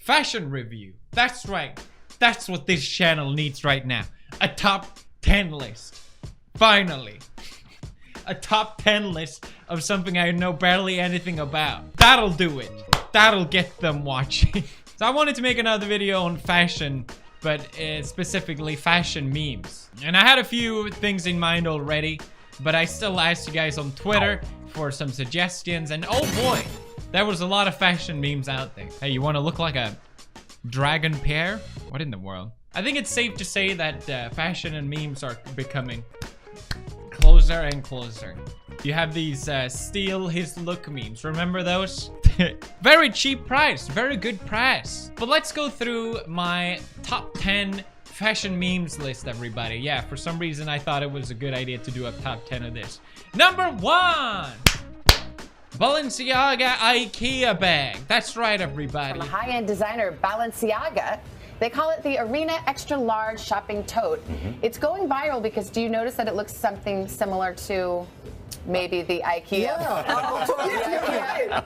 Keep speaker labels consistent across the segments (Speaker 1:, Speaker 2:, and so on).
Speaker 1: fashion review. That's right. That's what this channel needs right now. A top 10 list. Finally. A top 10 list of something I know barely anything about. That'll do it. That'll get them watching. So I wanted to make another video on fashion, but specifically fashion memes. And I had a few things in mind already, but I still asked you guys on Twitter for some suggestions, and oh boy, there was a lot of fashion memes out there. Hey, you want to look like a dragon pear? What in the world? I think it's safe to say that fashion and memes are becoming closer and closer. You have these steal his look memes. Remember those? Very cheap price, very good price. But let's go through my top 10 fashion memes list, everybody. Yeah, for some reason I thought it was a good idea to do a top 10 of this. Number 1, Balenciaga IKEA bag. That's right, everybody.
Speaker 2: From a high-end designer, Balenciaga. They call it the Arena Extra Large Shopping Tote. It's going viral because do you notice that it looks something similar to maybe the IKEA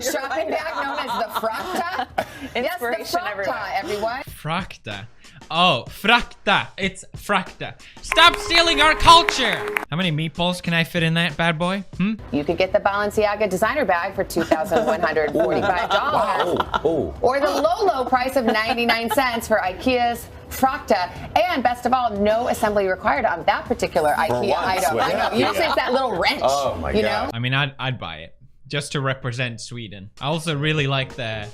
Speaker 2: shopping bag known as the Frakta? Yes, the Frakta, everyone.
Speaker 1: Frakta. Oh, Frakta. It's Frakta. Stop stealing our culture. How many meatballs can I fit in that bad boy?
Speaker 2: You could get the Balenciaga designer bag for $2,145. Or the low price of 99 cents for IKEA's Frakta. And best of all, no assembly required on that particular IKEA item. I know. Usually it's that little wrench. Oh my God.
Speaker 1: I mean, I'd buy it just to represent Sweden. I also really like the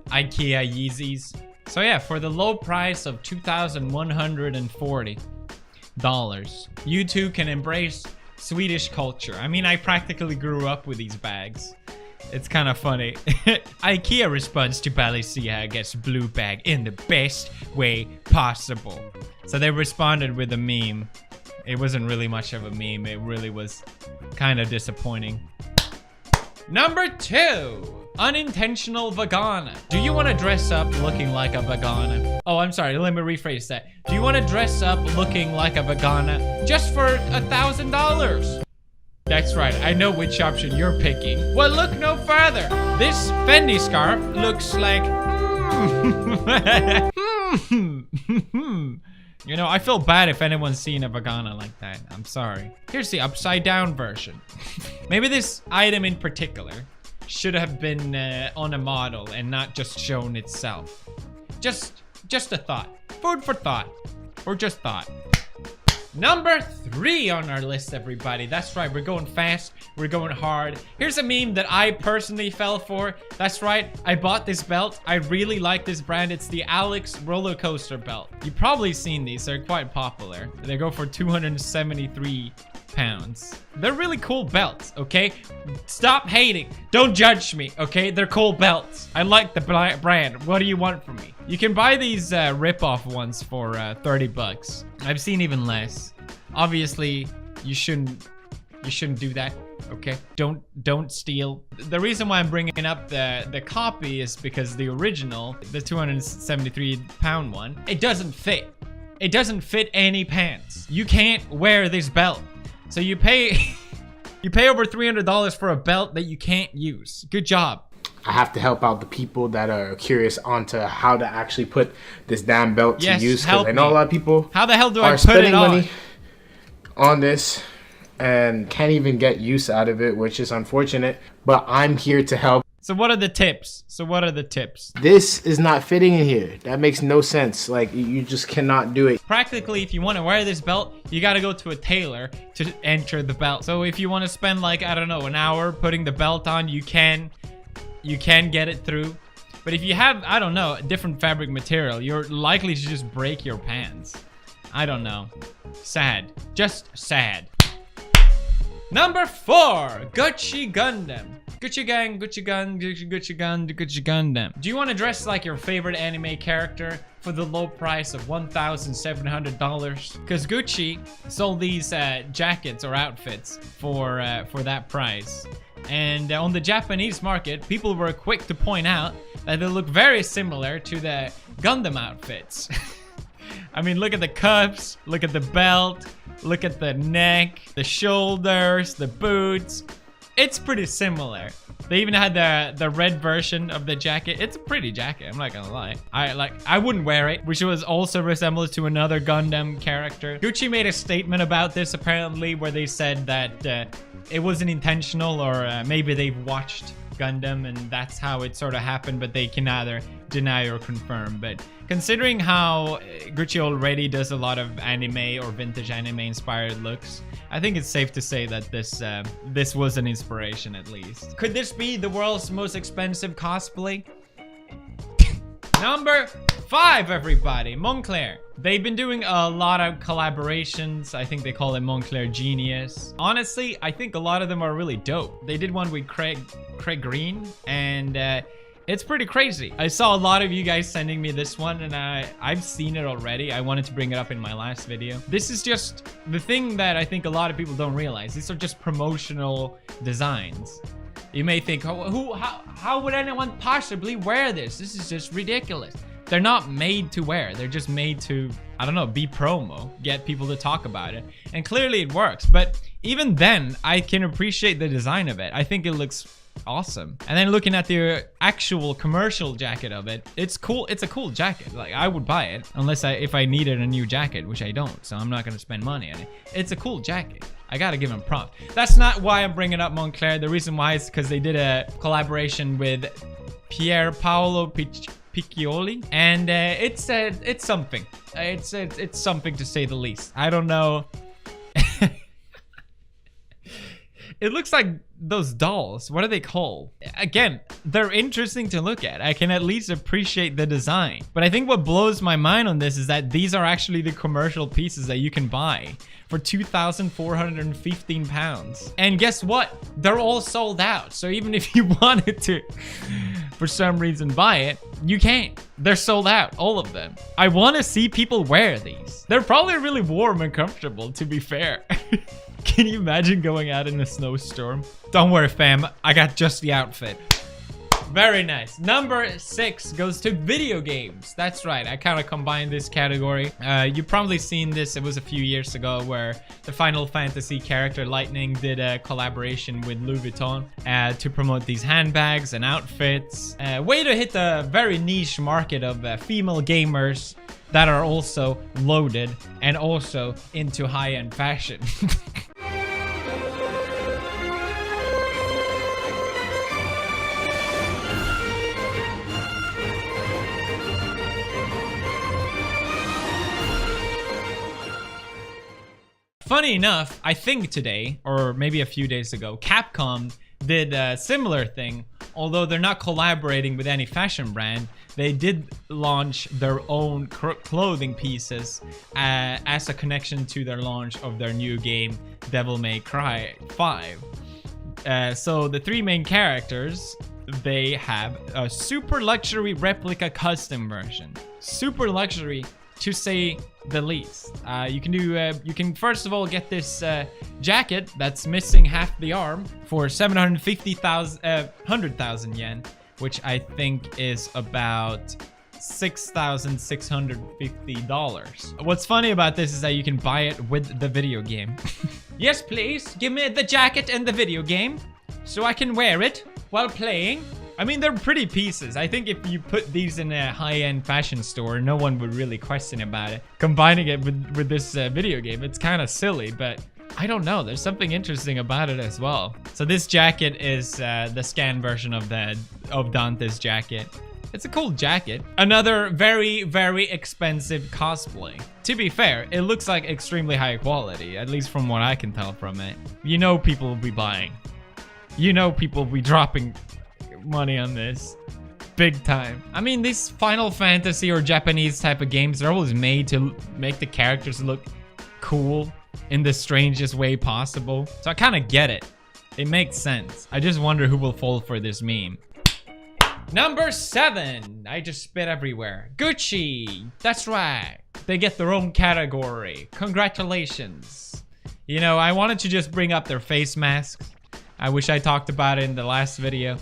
Speaker 1: IKEA Yeezys. So yeah, for the low price of $2,140, you too can embrace Swedish culture. I mean, I practically grew up with these bags. It's kind of funny. IKEA responds to Balenciaga's blue bag in the best way possible. So they responded with a meme. It wasn't really much of a meme. It really was kind of disappointing. Number 2. Unintentional vagina. Do you want to dress up looking like a vagina? Oh, I'm sorry. Let me rephrase that. Do you want to dress up looking like a vagina just for $1,000? That's right. I know which option you're picking. Well, look no further. This Fendi scarf looks like... You know, I feel bad if anyone's seen a vagina like that. I'm sorry. Here's the upside down version. Maybe this item in particular should have been on a model and not just shown itself. Just a thought. Food for thought. Or just thought. Number 3 on our list, everybody. That's right, we're going fast, we're going hard. Here's a meme that I personally fell for. That's right, I bought this belt. I really like this brand. It's the Alex roller coaster belt. You've probably seen these, they're quite popular. They go for 273 pounds. They're really cool belts, okay? Stop hating. Don't judge me, okay? They're cool belts. I like the brand. What do you want from me? You can buy these rip-off ones for 30 bucks. I've seen even less. Obviously, you shouldn't do that, okay? Don't steal. The reason why I'm bringing up the copy is because the original, the 273 pound one, it doesn't fit. It doesn't fit any pants. You can't wear this belt. So you pay over $300 for a belt that you can't use. Good job.
Speaker 3: I have to help out the people that are curious onto how to actually put this damn belt to use. Because I know a lot of people
Speaker 1: how the hell do I put it on?
Speaker 3: Money on this and can't even get use out of it, which is unfortunate. But I'm here to help.
Speaker 1: So what are the tips?
Speaker 3: This is not fitting in here. That makes no sense. Like, you just cannot do it.
Speaker 1: Practically, if you want to wear this belt, you got to go to a tailor to enter the belt. So if you want to spend like, I don't know, an hour putting the belt on, you can get it through. But if you have, I don't know, a different fabric material, you're likely to just break your pants. I don't know. Sad. Just sad. Number 4, Gucci Gundam. Gucci gang, Gucci gun, Gucci gun, Gucci Gundam. Do you want to dress like your favorite anime character for the low price of $1,700? Because Gucci sold these jackets or outfits for that price. And on the Japanese market, people were quick to point out that they look very similar to the Gundam outfits. I mean, look at the cuffs, look at the belt, look at the neck, the shoulders, the boots. It's pretty similar. They even had the red version of the jacket. It's a pretty jacket, I'm not gonna lie. I wouldn't wear it, which was also resemblance to another Gundam character. Gucci made a statement about this apparently, where they said that it wasn't intentional, or maybe they've watched Gundam and that's how it sort of happened, but they can neither deny or confirm. But considering how Gucci already does a lot of anime or vintage anime inspired looks, I think it's safe to say that this was an inspiration at least. Could this be the world's most expensive cosplay? Number 5, everybody, Moncler. They've been doing a lot of collaborations. I think they call it Moncler Genius. Honestly, I think a lot of them are really dope. They did one with Craig Green, and it's pretty crazy. I saw a lot of you guys sending me this one, and I've seen it already. I wanted to bring it up in my last video. This is just the thing that I think a lot of people don't realize. These are just promotional designs. You may think, how would anyone possibly wear this? This is just ridiculous. They're not made to wear. They're just made to, I don't know, be promo, get people to talk about it. And clearly it works. But even then, I can appreciate the design of it. I think it looks awesome. And then looking at the actual commercial jacket of it, it's cool. It's a cool jacket. Like, I would buy it unless if I needed a new jacket, which I don't. So I'm not going to spend money on it. It's a cool jacket. I gotta give them props. That's not why I'm bringing up Moncler. The reason why is because they did a collaboration with Pier Paolo Piccioli, and it's something. It's something to say the least. I don't know. It looks like those dolls. What are they called? Again, they're interesting to look at. I can at least appreciate the design. But I think what blows my mind on this is that these are actually the commercial pieces that you can buy for £2,415. And guess what? They're all sold out. So even if you wanted to, for some reason, buy it, you can't. They're sold out, all of them. I want to see people wear these. They're probably really warm and comfortable, to be fair. Can you imagine going out in a snowstorm? Don't worry, fam. I got just the outfit. Very nice. Number 6 goes to video games. That's right. I kind of combined this category. You've probably seen this. It was a few years ago where the Final Fantasy character Lightning did a collaboration with Louis Vuitton to promote these handbags and outfits. Way to hit the very niche market of female gamers that are also loaded and also into high-end fashion. Funny enough, I think today, or maybe a few days ago, Capcom did a similar thing. Although they're not collaborating with any fashion brand, they did launch their own clothing pieces as a connection to their launch of their new game, Devil May Cry 5. So the 3 main characters, they have a super luxury replica custom version. Super luxury, to say the least. You can first of all get this jacket that's missing half the arm for 100,000 yen, which I think is about $6,650. What's funny about this is that you can buy it with the video game. Yes, please, give me the jacket and the video game so I can wear it while playing. I mean, they're pretty pieces. I think if you put these in a high-end fashion store, no one would really question about it. Combining it with this video game, it's kind of silly, but I don't know. There's something interesting about it as well. So this jacket is the scan version of Dante's jacket. It's a cool jacket. Another very, very expensive cosplay. To be fair, it looks like extremely high quality, at least from what I can tell from it. You know people will be buying. You know people will be dropping money on this big time. I mean, these Final Fantasy or Japanese type of games, they're always made to make the characters look cool in the strangest way possible. So I kind of get it. It makes sense. I just wonder who will fall for this meme. Number 7. I just spit everywhere. Gucci. That's right. They get their own category. Congratulations. You know, I wanted to just bring up their face masks. I wish I talked about it in the last video.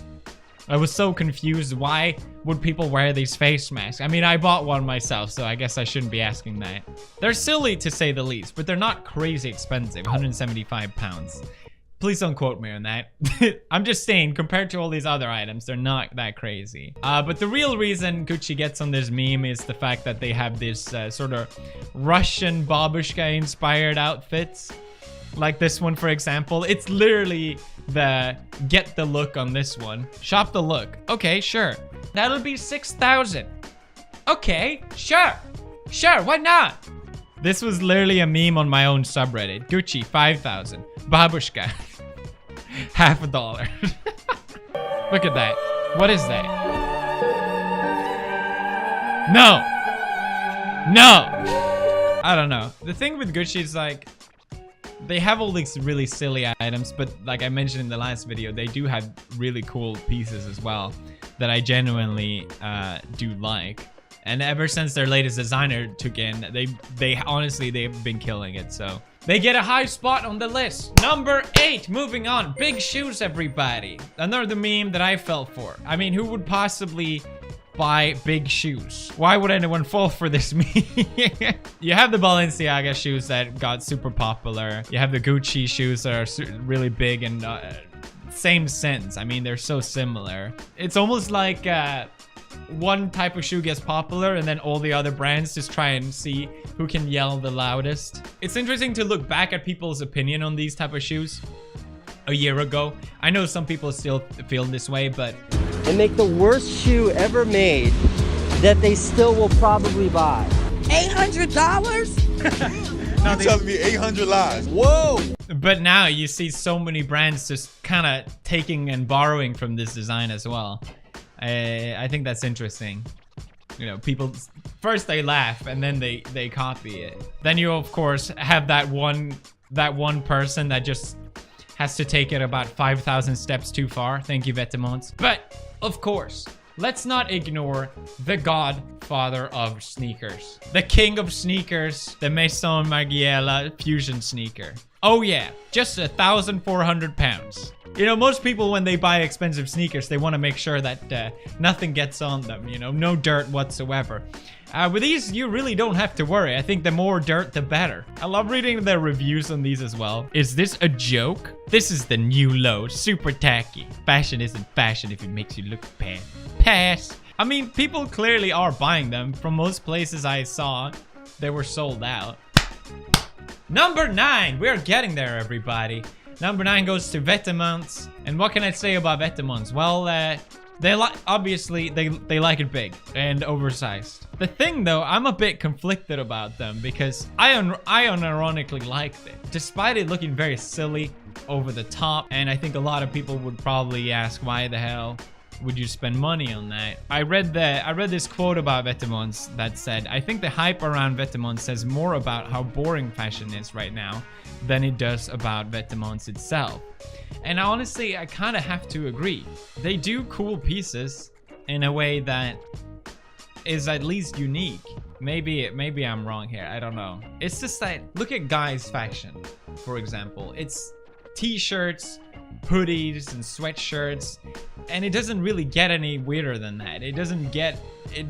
Speaker 1: I was so confused. Why would people wear these face masks? I mean, I bought one myself, so I guess I shouldn't be asking that. They're silly to say the least, but they're not crazy expensive. 175 pounds. Please don't quote me on that. I'm just saying, compared to all these other items, they're not that crazy. But the real reason Gucci gets on this meme is the fact that they have this sort of Russian babushka-inspired outfits. Like this one, for example. It's literally the get the look on this one. Shop the look. Okay, sure. That'll be 6,000. Okay, sure. Sure, why not? This was literally a meme on my own subreddit. Gucci, 5,000. Babushka. $50. Look at that. What is that? No. No. I don't know. The thing with Gucci is like, they have all these really silly items, but like I mentioned in the last video, they do have really cool pieces as well that I genuinely do like. And ever since their latest designer took in, they honestly, they've been killing it. So they get a high spot on the list. Number 8, moving on. Big shoes, everybody. Another meme that I fell for. I mean, who would possibly buy big shoes? Why would anyone fall for this meme? You have the Balenciaga shoes that got super popular. You have the Gucci shoes that are really big and same sense. I mean, they're so similar. It's almost like one type of shoe gets popular and then all the other brands just try and see who can yell the loudest. It's interesting to look back at people's opinion on these type of shoes a year ago. I know some people still feel this way, but
Speaker 4: and make the worst shoe ever made that they still will probably buy. $800?
Speaker 5: You're telling me 800 lies. Whoa!
Speaker 1: But now you see so many brands just kind of taking and borrowing from this design as well. I think that's interesting. You know, people first they laugh and then they copy it. Then you of course have that one person that just has to take it about 5,000 steps too far. Thank you, Vetements. But of course, let's not ignore the godfather of sneakers, the king of sneakers, the Maison Margiela fusion sneaker. Oh yeah, just 1,400 pounds. You know, most people when they buy expensive sneakers, they want to make sure that nothing gets on them, you know, no dirt whatsoever. With these, you really don't have to worry. I think the more dirt, the better. I love reading the reviews on these as well. Is this a joke? This is the new low, super tacky. Fashion isn't fashion if it makes you look bad. Pass. I mean, people clearly are buying them. From most places I saw, they were sold out. Number 9, we're getting there, everybody. Number 9 goes to Vetements. And what can I say about Vetements? Well, they obviously they like it big and oversized. The thing though, I'm a bit conflicted about them because I unironically like them. Despite it looking very silly, over the top, and I think a lot of people would probably ask, why the hell would you spend money on that? I read this quote about Vetements that said, I think the hype around Vetements says more about how boring fashion is right now than it does about Vetements itself. And honestly, I kind of have to agree. They do cool pieces in a way that is at least unique. Maybe I'm wrong here, I don't know. It's just that, look at guys' fashion, for example. It's t-shirts, hoodies, and sweatshirts, and it doesn't really get any weirder than that. It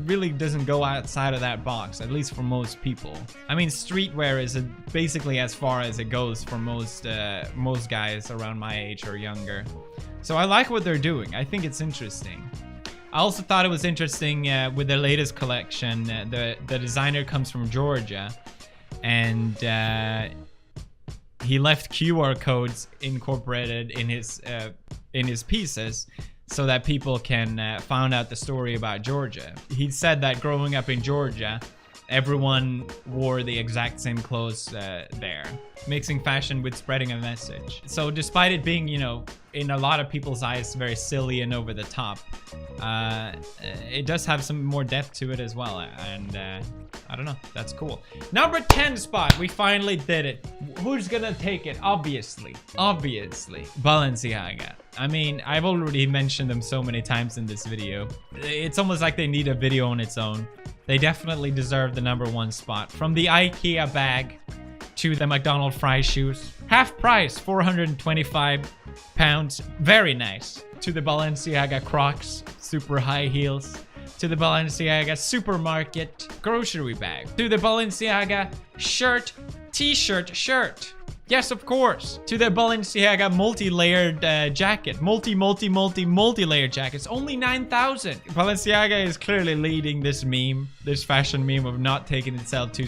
Speaker 1: really doesn't go outside of that box, at least for most people. I mean, streetwear is basically as far as it goes for most guys around my age or younger. So I like what they're doing. I think it's interesting. I also thought it was interesting with their latest collection. The designer comes from Georgia, and he left QR codes incorporated in his pieces so that people can find out the story about Georgia. He said that growing up in Georgia, everyone wore the exact same clothes there, mixing fashion with spreading a message. So despite it being, you know, in a lot of people's eyes very silly and over the top, it does have some more depth to it as well, and I don't know, that's cool. Number 10 spot, we finally did it. Who's gonna take it? Obviously Balenciaga. I mean, I've already mentioned them so many times in this video. It's almost like they need a video on its own. They definitely deserve the number 1 spot. From the IKEA bag to the McDonald's fry shoes. Half price, 425 pounds. Very nice. To the Balenciaga Crocs, super high heels. To the Balenciaga supermarket grocery bag. To the Balenciaga shirt, t-shirt shirt. Yes, of course. To the Balenciaga multi-layered jacket. Multi-layered jacket. It's only 9,000. Balenciaga is clearly leading this meme, this fashion meme of not taking itself too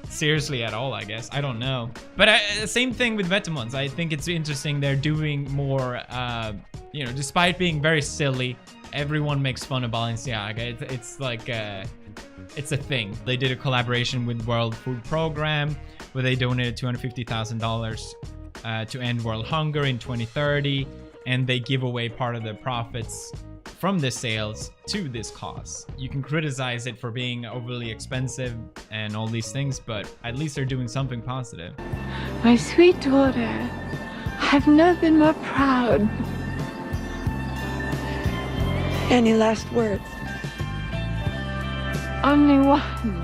Speaker 1: seriously at all, I guess. I don't know. But same thing with Vetements. I think it's interesting they're doing more, you know, despite being very silly, everyone makes fun of Balenciaga. It's like, it's a thing. They did a collaboration with World Food Program where they donated $250,000 to end world hunger in 2030, and they give away part of the profits from the sales to this cause. You can criticize it for being overly expensive and all these things, but at least they're doing something positive.
Speaker 6: My sweet daughter, I've never been more proud. Any last words? Only one.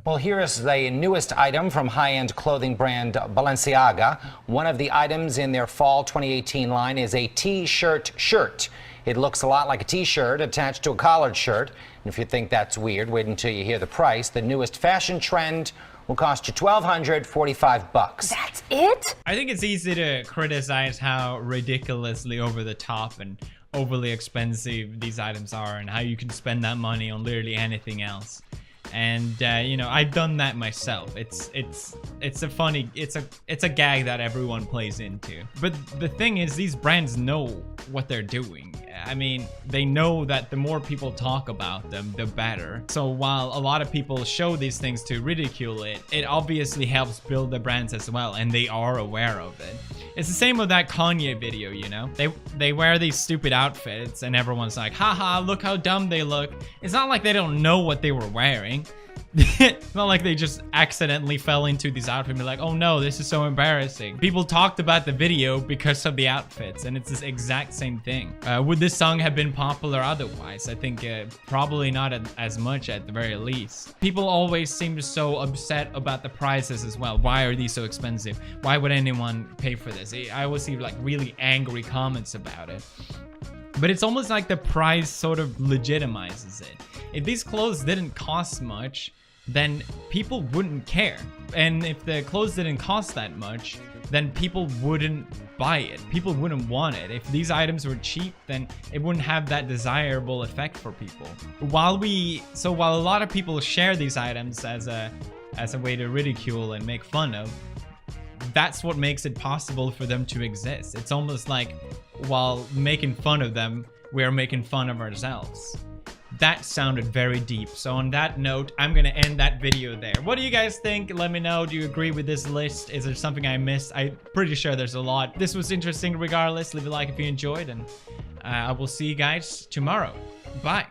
Speaker 7: Well, here is the newest item from high-end clothing brand Balenciaga. One of the items in their fall 2018 line is a t-shirt shirt. It looks a lot like a t-shirt attached to a collared shirt. And if you think that's weird, wait until you hear the price. The newest fashion trend will cost you $1,245.
Speaker 2: That's it?
Speaker 1: I think it's easy to criticize how ridiculously over the top and overly expensive these items are and how you can spend that money on literally anything else. And you know, I've done that myself. It's a funny, it's a gag that everyone plays into. But the thing is, these brands know what they're doing. I mean, they know that the more people talk about them, the better. So while a lot of people show these things to ridicule it, it obviously helps build the brands as well, and they are aware of it. It's the same with that Kanye video, you know? They wear these stupid outfits and everyone's like, haha, look how dumb they look. It's not like they don't know what they were wearing. It's not like they just accidentally fell into these outfits and be like, oh no, this is so embarrassing. People talked about the video because of the outfits, and it's this exact same thing. Would this song have been popular otherwise? I think probably not as much at the very least. People always seem so upset about the prices as well. Why are these so expensive? Why would anyone pay for this? I always see like really angry comments about it. But it's almost like the price sort of legitimizes it. If these clothes didn't cost much, then people wouldn't care. And if the clothes didn't cost that much, then people wouldn't buy it. People wouldn't want it. If these items were cheap, then it wouldn't have that desirable effect for people. While a lot of people share these items as a way to ridicule and make fun of, that's what makes it possible for them to exist. It's almost like while making fun of them, we're making fun of ourselves. That sounded very deep. So on that note, I'm gonna end that video there. What do you guys think? Let me know. Do you agree with this list? Is there something I missed? I'm pretty sure there's a lot. This was interesting regardless. Leave a like if you enjoyed, and I will see you guys tomorrow. Bye.